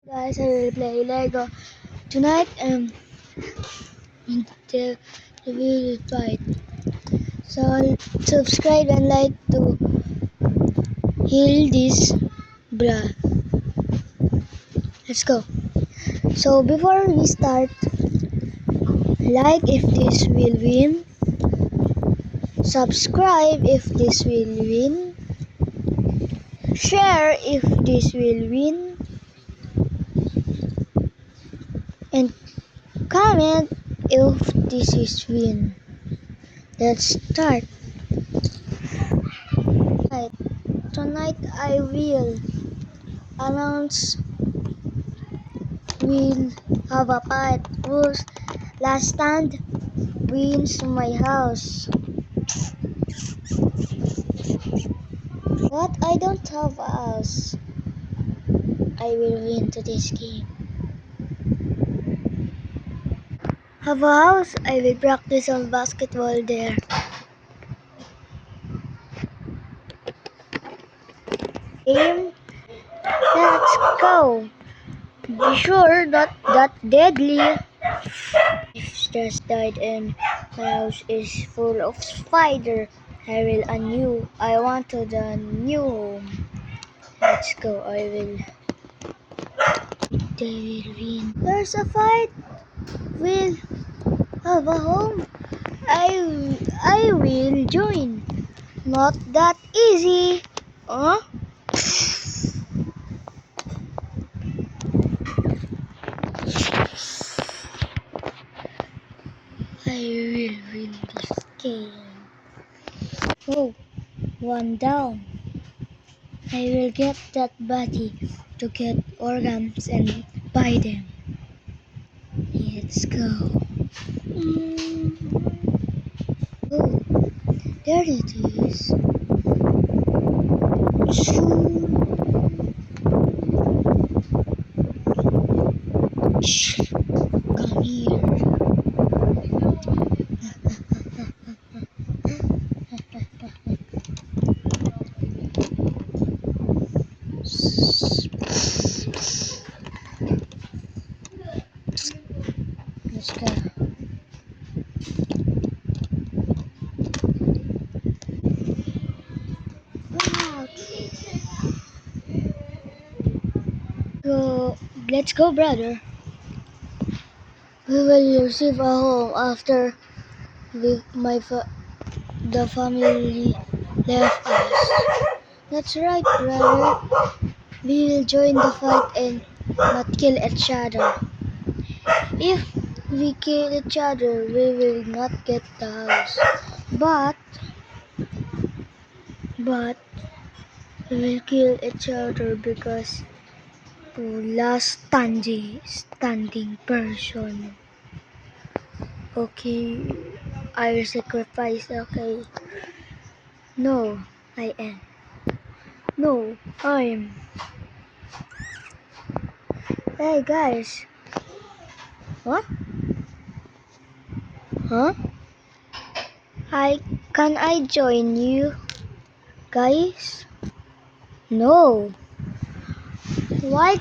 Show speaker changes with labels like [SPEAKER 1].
[SPEAKER 1] Guys, I will play Lego tonight. The will fight. So subscribe and like to heal this bra. Let's go. So before we start, like if this will win, subscribe if this will win, share if this will win, and comment if this is win. Let's start. Right. Tonight I will announce we'll have a fight. Who's last stand wins my house. What? I don't have a house. I will win to this game. Have a house? I will practice on basketball there. Game. Let's go. Be sure that deadly. If stress died and my house is full of spider, I will I want to the new home. Let's go. They will win. There's a fight. We'll have a home. I will join. Not that easy. Huh? I will win this game. Oh, one down. I will get that body to get organs and buy them. Let's go. Oh, there it is. Shh, come here. Let's go. Let's go, brother. We will receive a home after the family left us. That's right, brother. We will join the fight and not kill each other. If we kill each other, we will not get the house. But we will kill each other because last standing person. Okay, I will sacrifice. Okay. No, I am. No, I am. Hey guys. What? Huh? Can I join you guys? No. Why